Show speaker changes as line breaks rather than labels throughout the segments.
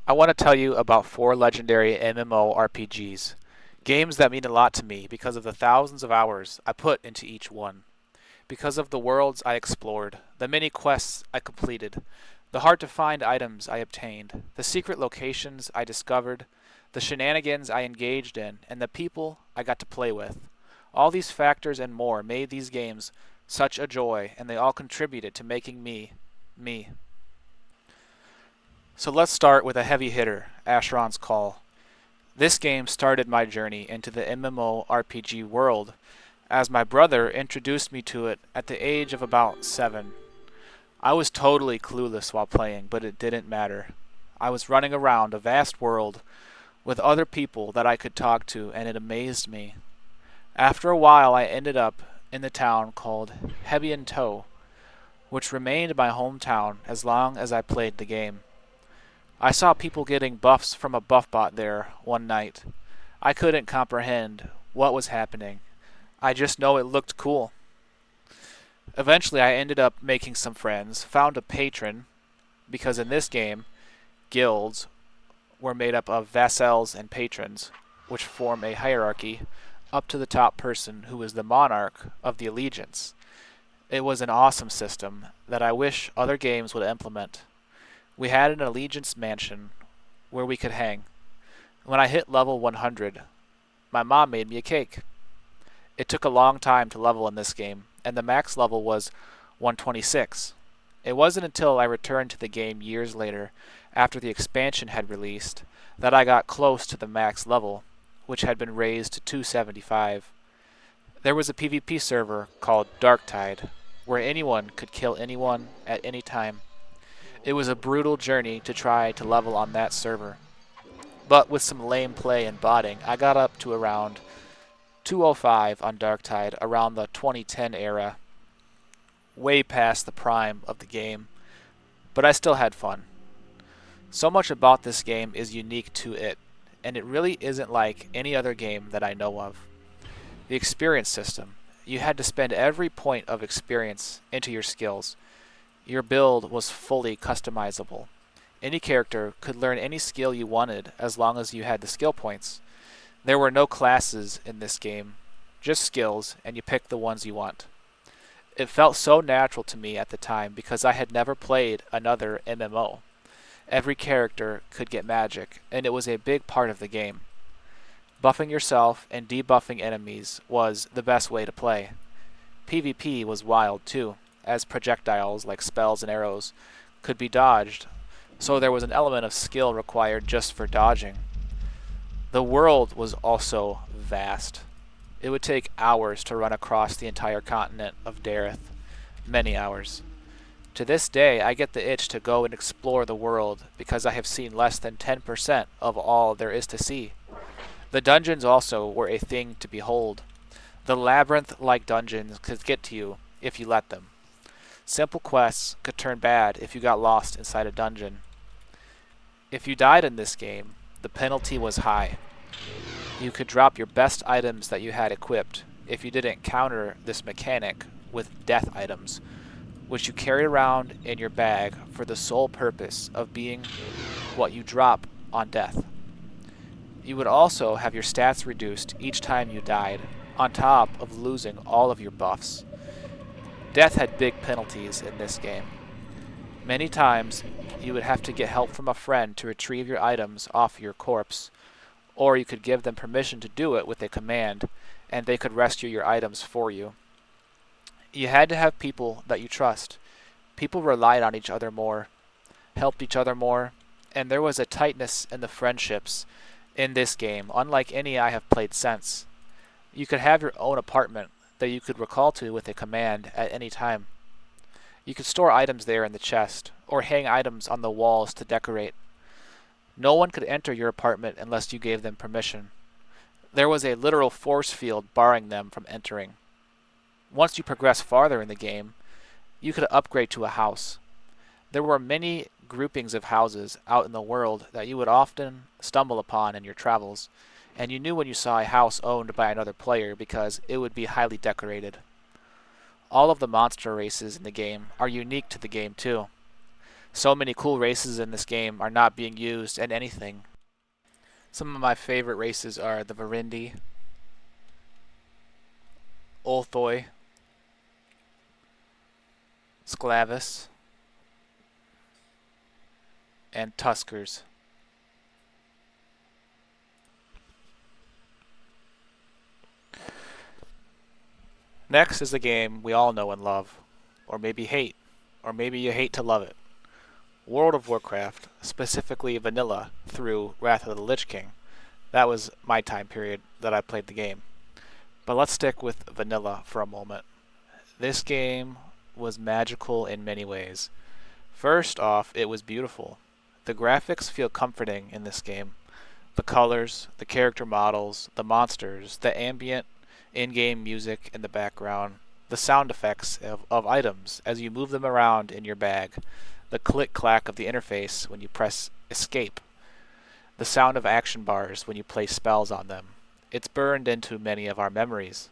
I want to tell you about 4 legendary MMORPGs, games that mean a lot to me because of the thousands of hours I put into each one, because of the worlds I explored, the many quests I completed, the hard to find items I obtained, the secret locations I discovered, the shenanigans I engaged in, and the people I got to play with. All these factors and more made these games such a joy, and they all contributed to making me, me. So let's start with a heavy hitter, Asheron's Call. This game started my journey into the MMORPG world, as my brother introduced me to it at the age of about 7. I was totally clueless while playing, but it didn't matter. I was running around a vast world with other people that I could talk to, and it amazed me. After a while, I ended up in the town called Toe, which remained my hometown as long as I played the game. I saw people getting buffs from a buff bot there one night. I couldn't comprehend what was happening. I just know it looked cool. Eventually I ended up making some friends, found a patron, because in this game, guilds were made up of vassals and patrons, which form a hierarchy up to the top person who is the monarch of the allegiance. It was an awesome system that I wish other games would implement. We had an allegiance mansion where we could hang. When I hit level 100, my mom made me a cake. It took a long time to level in this game, and the max level was 126. It wasn't until I returned to the game years later, after the expansion had released, that I got close to the max level, which had been raised to 275. There was a PvP server called Darktide, where anyone could kill anyone at any time. It was a brutal journey to try to level on that server. But with some lame play and botting, I got up to around 205 on Darktide around the 2010 era, way past the prime of the game, but I still had fun. So much about this game is unique to it, and it really isn't like any other game that I know of. The experience system. You had to spend every point of experience into your skills. Your build was fully customizable. Any character could learn any skill you wanted as long as you had the skill points. There were no classes in this game, just skills, and you pick the ones you want. It felt so natural to me at the time because I had never played another MMO. Every character could get magic, and it was a big part of the game. Buffing yourself and debuffing enemies was the best way to play. PvP was wild too, as projectiles like spells and arrows could be dodged, so there was an element of skill required just for dodging. The world was also vast. It would take hours to run across the entire continent of Dareth. Many hours. To this day, I get the itch to go and explore the world because I have seen less than 10% of all there is to see. The dungeons also were a thing to behold. The labyrinth-like dungeons could get to you if you let them. Simple quests could turn bad if you got lost inside a dungeon. If you died in this game, the penalty was high. You could drop your best items that you had equipped if you didn't counter this mechanic with death items, which you carried around in your bag for the sole purpose of being what you drop on death. You would also have your stats reduced each time you died, on top of losing all of your buffs. Death had big penalties in this game. Many times, you would have to get help from a friend to retrieve your items off your corpse, or you could give them permission to do it with a command, and they could rescue your items for you. You had to have people that you trust. People relied on each other more, helped each other more, and there was a tightness in the friendships in this game, unlike any I have played since. You could have your own apartment that you could recall to with a command at any time. You could store items there in the chest, or hang items on the walls to decorate. No one could enter your apartment unless you gave them permission. There was a literal force field barring them from entering. Once you progressed farther in the game, you could upgrade to a house. There were many groupings of houses out in the world that you would often stumble upon in your travels, and you knew when you saw a house owned by another player because it would be highly decorated. All of the monster races in the game are unique to the game too. So many cool races in this game are not being used in anything. Some of my favorite races are the Varindi, Olthoi, Sclavis, and Tuskers. Next is the game we all know and love, or maybe hate, or maybe you hate to love it. World of Warcraft, specifically vanilla through Wrath of the Lich King. That was my time period that I played the game. But let's stick with vanilla for a moment. This game was magical in many ways. First off, it was beautiful. The graphics feel comforting in this game. The colors, the character models, the monsters, the ambient in-game music in the background, the sound effects of items as you move them around in your bag, the click-clack of the interface when you press escape, the sound of action bars when you place spells on them. It's burned into many of our memories.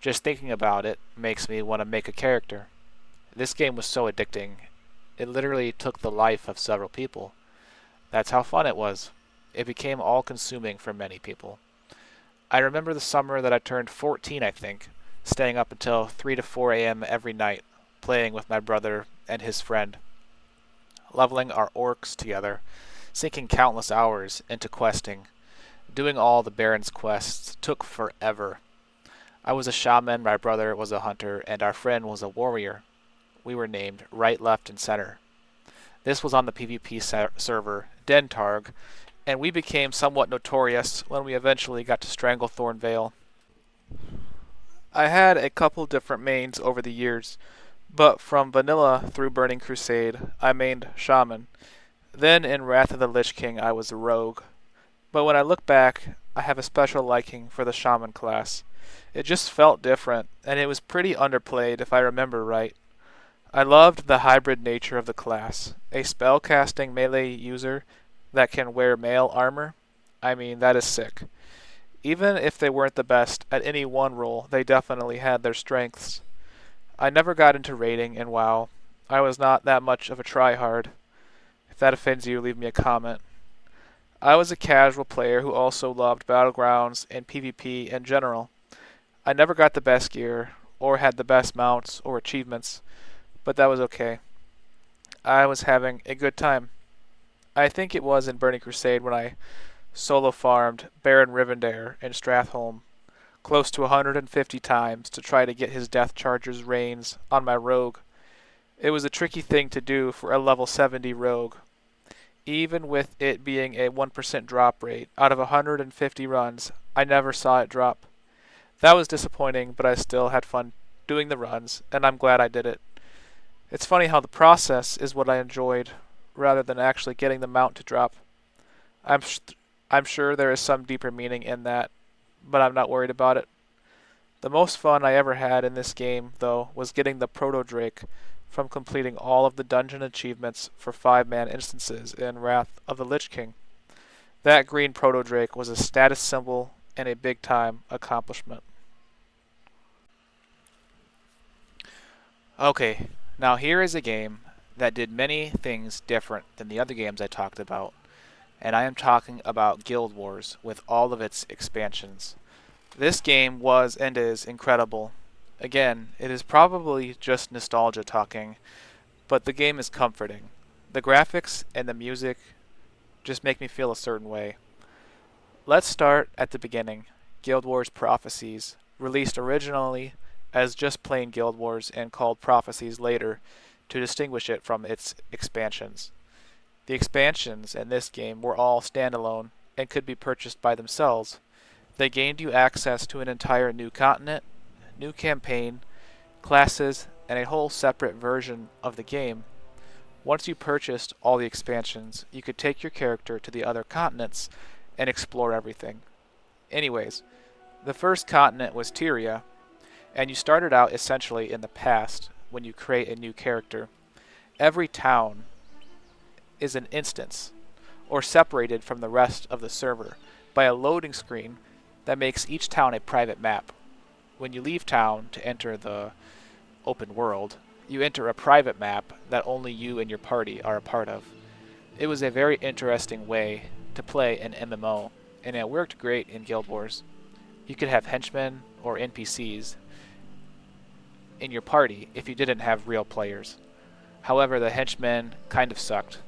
Just thinking about it makes me want to make a character. This game was so addicting. It literally took the life of several people. That's how fun it was. It became all-consuming for many people. I remember the summer that I turned 14, I think, staying up until 3 to 4 a.m. every night, playing with my brother and his friend, leveling our orcs together, sinking countless hours into questing. Doing all the Baron's quests took forever. I was a shaman, my brother was a hunter, and our friend was a warrior. We were named right, left, and center. This was on the PvP server, Dentarg, and we became somewhat notorious when we eventually got to Stranglethorn Vale. I had a couple different mains over the years, but from Vanilla through Burning Crusade, I mained Shaman. Then in Wrath of the Lich King, I was a rogue. But when I look back, I have a special liking for the Shaman class. It just felt different, and it was pretty underplayed if I remember right. I loved the hybrid nature of the class. A spellcasting melee user that can wear mail armor. I mean, that is sick. Even if they weren't the best at any one role, they definitely had their strengths. I never got into raiding in WoW. I was not that much of a tryhard. If that offends you, leave me a comment. I was a casual player who also loved Battlegrounds and PvP in general. I never got the best gear, or had the best mounts or achievements, but that was okay. I was having a good time. I think it was in Burning Crusade when I solo farmed Baron Rivendare in Stratholme close to 150 times to try to get his Death Charger's reins on my rogue. It was a tricky thing to do for a level 70 rogue. Even with it being a 1% drop rate, out of 150 runs, I never saw it drop. That was disappointing, but I still had fun doing the runs, and I'm glad I did it. It's funny how the process is what I enjoyed, rather than actually getting the mount to drop. I'm sure there is some deeper meaning in that, but I'm not worried about it. The most fun I ever had in this game, though, was getting the Proto Drake from completing all of the dungeon achievements for 5-man instances in Wrath of the Lich King. That green Proto Drake was a status symbol and a big-time accomplishment. Okay, now here is a game that did many things different than the other games I talked about, and I am talking about Guild Wars with all of its expansions. This game was and is incredible. Again, it is probably just nostalgia talking, but the game is comforting. The graphics and the music just make me feel a certain way. Let's start at the beginning. Guild Wars Prophecies, released originally as just plain Guild Wars and called Prophecies later to distinguish it from its expansions. The expansions in this game were all standalone and could be purchased by themselves. They gained you access to an entire new continent, new campaign, classes, and a whole separate version of the game. Once you purchased all the expansions, you could take your character to the other continents and explore everything. Anyways, the first continent was Tyria, and you started out essentially in the past when you create a new character. Every town is an instance, or separated from the rest of the server by a loading screen that makes each town a private map. When you leave town to enter the open world, You enter a private map that only you and your party are a part of. It was a very interesting way to play an MMO, and it worked great in Guild Wars. You could have henchmen or NPCs in your party if you didn't have real players. However, the henchmen kind of sucked.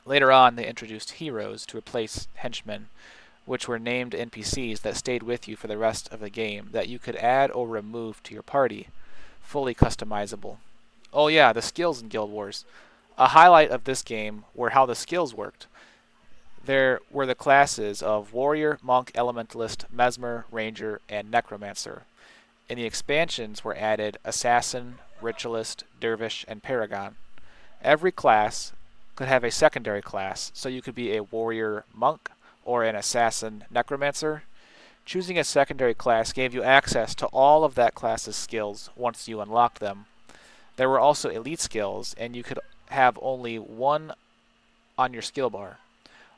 Later on, they introduced heroes to replace henchmen, which were named NPCs that stayed with you for the rest of the game that you could add or remove to your party, fully customizable. Oh yeah, the skills in Guild Wars. A highlight of this game were how the skills worked. There were the classes of Warrior, Monk, Elementalist, Mesmer, Ranger, and Necromancer. In the expansions were added Assassin, Ritualist, Dervish, and Paragon. Every class could have a secondary class, so you could be a Warrior Monk or an Assassin Necromancer. Choosing a secondary class gave you access to all of that class's skills once you unlocked them. There were also elite skills, and you could have only one on your skill bar.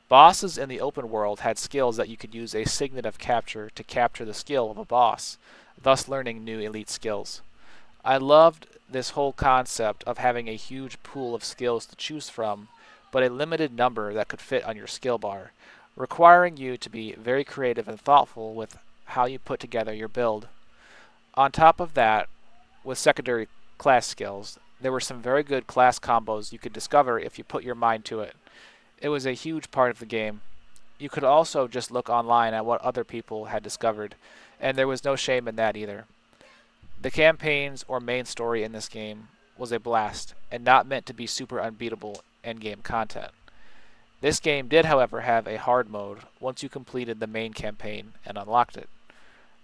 Bosses in the open world had skills that you could use a signet of capture to capture the skill of a boss, thus learning new elite skills. I loved this whole concept of having a huge pool of skills to choose from, but a limited number that could fit on your skill bar, requiring you to be very creative and thoughtful with how you put together your build. On top of that, with secondary class skills, there were some very good class combos you could discover if you put your mind to it. It was a huge part of the game. You could also just look online at what other people had discovered, and there was no shame in that either. The campaigns or main story in this game was a blast, and not meant to be super unbeatable endgame content. This game did, however, have a hard mode once you completed the main campaign and unlocked it.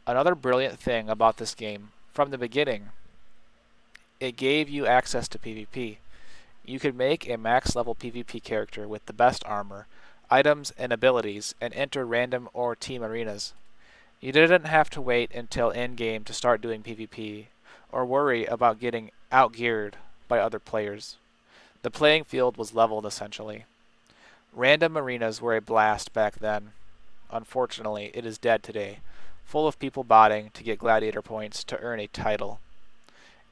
Another brilliant thing about this game, from the beginning, it gave you access to PvP. You could make a max level PvP character with the best armor, items, and abilities, and enter random or team arenas. You didn't have to wait until endgame to start doing PvP, or worry about getting outgeared by other players. The playing field was leveled essentially. Random arenas were a blast back then. Unfortunately, it is dead today, full of people botting to get gladiator points to earn a title.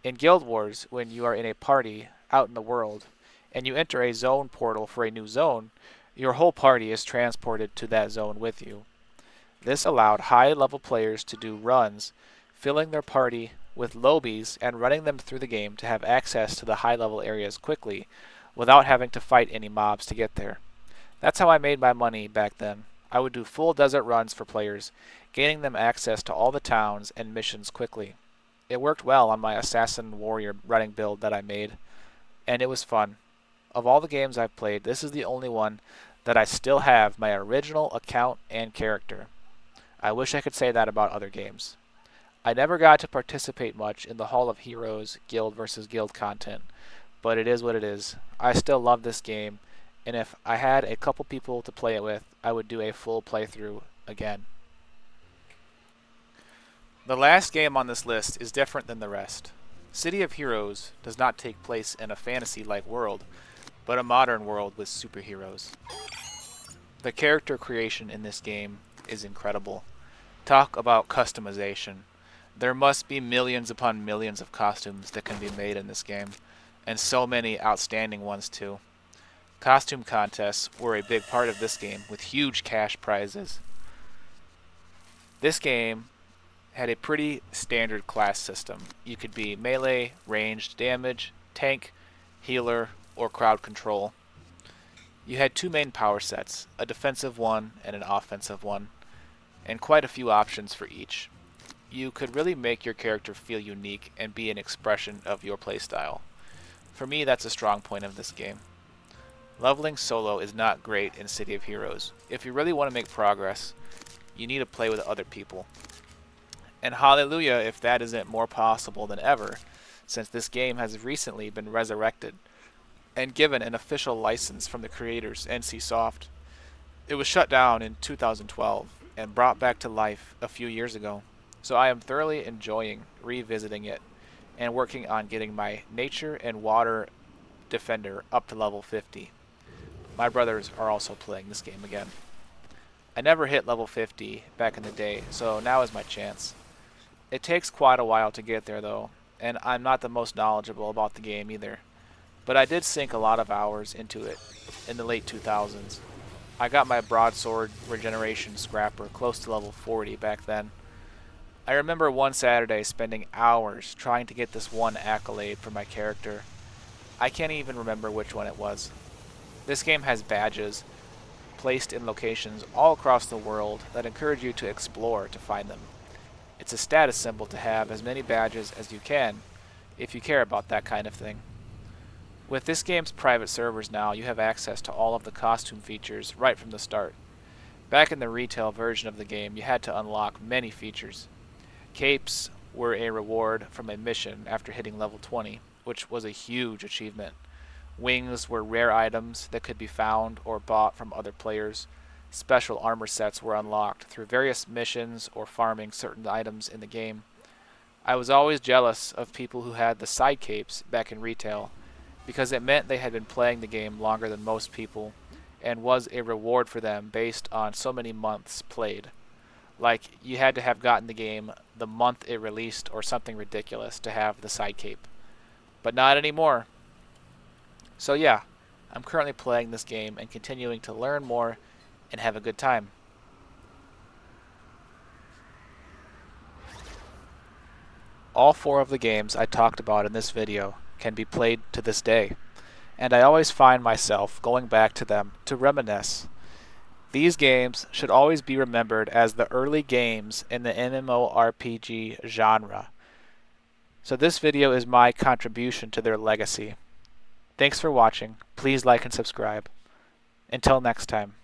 In Guild Wars, when you are in a party out in the world, and you enter a zone portal for a new zone, your whole party is transported to that zone with you. This allowed high-level players to do runs, filling their party with lobies and running them through the game to have access to the high-level areas quickly, without having to fight any mobs to get there. That's how I made my money back then. I would do full desert runs for players, gaining them access to all the towns and missions quickly. It worked well on my Assassin Warrior running build that I made, and it was fun. Of all the games I've played, this is the only one that I still have my original account and character. I wish I could say that about other games. I never got to participate much in the Hall of Heroes guild versus guild content, but it is what it is. I still love this game, and if I had a couple people to play it with, I would do a full playthrough again. The last game on this list is different than the rest. City of Heroes does not take place in a fantasy-like world, but a modern world with superheroes. The character creation in this game is incredible. Talk about customization. There must be millions upon millions of costumes that can be made in this game, and so many outstanding ones too. Costume contests were a big part of this game, with huge cash prizes. This game had a pretty standard class system. You could be melee, ranged, damage, tank, healer, or crowd control. You had two main power sets, a defensive one and an offensive one, and quite a few options for each. You could really make your character feel unique and be an expression of your playstyle. For me, that's a strong point of this game. Leveling solo is not great in City of Heroes. If you really want to make progress, you need to play with other people. And hallelujah if that isn't more possible than ever, since this game has recently been resurrected and given an official license from the creators, NCSoft. It was shut down in 2012 and brought back to life a few years ago, so I am thoroughly enjoying revisiting it and working on getting my nature and water defender up to level 50. My brothers are also playing this game again. I never hit level 50 back in the day, so now is my chance. It takes quite a while to get there though, and I'm not the most knowledgeable about the game either. But I did sink a lot of hours into it in the late 2000s. I got my broadsword regeneration scrapper close to level 40 back then. I remember one Saturday spending hours trying to get this one accolade for my character. I can't even remember which one it was. This game has badges placed in locations all across the world that encourage you to explore to find them. It's a status symbol to have as many badges as you can, if you care about that kind of thing. With this game's private servers now, you have access to all of the costume features right from the start. Back in the retail version of the game, you had to unlock many features. Capes were a reward from a mission after hitting level 20, which was a huge achievement. Wings were rare items that could be found or bought from other players. Special armor sets were unlocked through various missions or farming certain items in the game. I was always jealous of people who had the side capes back in retail, because it meant they had been playing the game longer than most people, and was a reward for them based on so many months played. Like, you had to have gotten the game the month it released or something ridiculous to have the side cape. But not anymore. So yeah, I'm currently playing this game and continuing to learn more and have a good time. All 4 of the games I talked about in this video can be played to this day, and I always find myself going back to them to reminisce. These games should always be remembered as the early games in the MMORPG genre. So this video is my contribution to their legacy. Thanks for watching. Please like and subscribe. Until next time.